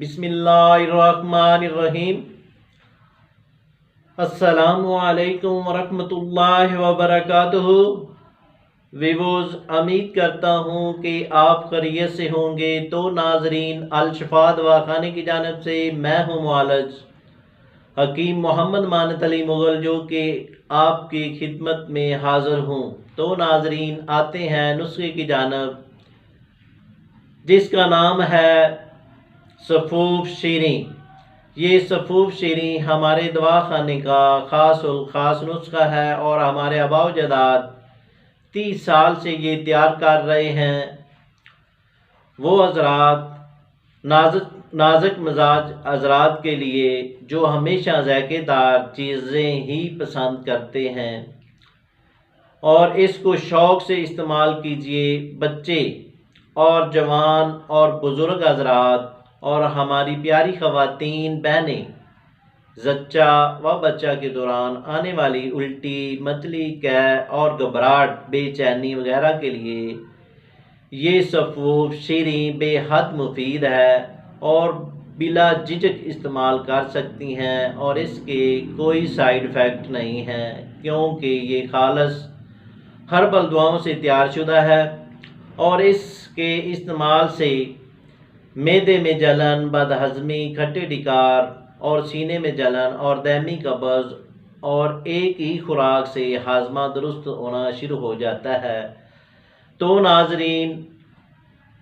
बिस्मिल्लाहिर्रहमानिर्रहीम। अस्सलामुअलैकुम वरहमतुल्लाहि वबरकातुहू। विवोज़, उम्मीद करता हूँ कि आप खैरियत से होंगे। तो नाजरीन, अल शफा दवाखाने की जानिब से मैं हूँ मुआलज हकीम मोहम्मद मानत अली मुग़ल, जो कि आपकी खिदमत में हाज़िर हूँ। तो नाजरीन, आते हैं नुस्खे की जानिब, जिसका नाम है सफ़ूफ शीरी। ये सफ़ूफ शीरी हमारे दवाखाने का ख़ास नुस्खा है और हमारे आबाओ जदाद 30 साल से ये तैयार कर रहे हैं। वो हज़रात नाजुक मिजाज हज़रात के लिए जो हमेशा ज़ायकेदार चीज़ें ही पसंद करते हैं, और इसको शौक़ से इस्तेमाल कीजिए। बच्चे और जवान और बुज़ुर्ग हज़रात और हमारी प्यारी ख़वातीन बहनें ज़च्चा व बच्चा के दौरान आने वाली उल्टी, मतली, कै और घबराहट, बेचैनी वगैरह के लिए ये सफ़ूफ शीरी बेहद मुफीद है और बिला झिझक इस्तेमाल कर सकती हैं, और इसके कोई साइड इफ़ेक्ट नहीं है, क्योंकि ये खालस हर्बल दवाओं से तैयार शुदा है। और इसके इस्तेमाल से मैदे में जलन, बदहज़मी, खट्टे ढिकार और सीने में जलन और दायमी कब्ज़ और एक ही खुराक से हाजमा दुरुस्त होना शुरू हो जाता है। तो नाजरीन,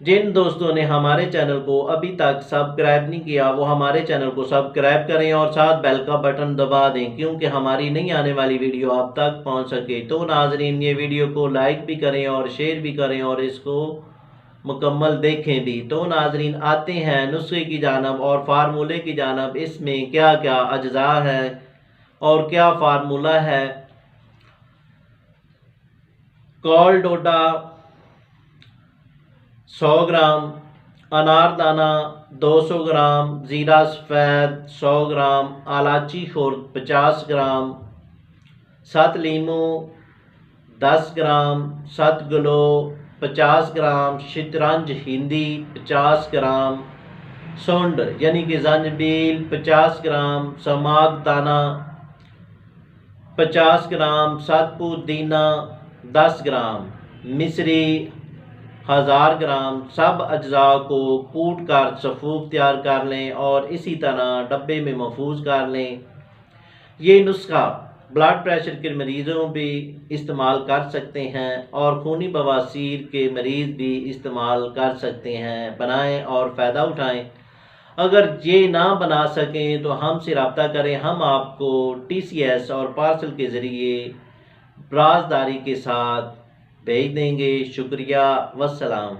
जिन दोस्तों ने हमारे चैनल को अभी तक सब्सक्राइब नहीं किया, वो हमारे चैनल को सब्सक्राइब करें और साथ बेल का बटन दबा दें, क्योंकि हमारी नई आने वाली वीडियो आप तक पहुंच सके। तो नाजरीन, ये वीडियो को लाइक भी करें और शेयर भी करें और इसको मुकम्मल देखें भी। तो नाजरीन, आते हैं नुस्खे की जानिब और फार्मूले की जानिब। इसमें क्या क्या अज्जा है और क्या फार्मूला है। कॉल डोडा 100 ग्राम, अनारदाना 200 ग्राम, ज़ीरा सफ़ेद 100 ग्राम, इलायची खुर्द 50 ग्राम, 7 लीमू 10 ग्राम, 7 गलो 50 ग्राम, शतरंज हिंदी 50 ग्राम, सौंड यानी कि जंजबील 50 ग्राम, समाक दाना 50 ग्राम, पुदीना 10 ग्राम, मिश्री 1000 ग्राम। सब अज्जा को कूट कर सफ़ूफ तैयार कर लें और इसी तरह डब्बे में महफूज कर लें। ये नुस्खा ब्लड प्रेशर के मरीज़ों भी इस्तेमाल कर सकते हैं और खूनी बवासीर के मरीज़ भी इस्तेमाल कर सकते हैं। बनाएं और फ़ायदा उठाएं। अगर ये ना बना सकें तो हमसे रब्ता करें, हम आपको TCS और पार्सल के ज़रिए ब्राज़दारी के साथ भेज देंगे। शुक्रिया, वस्सलाम।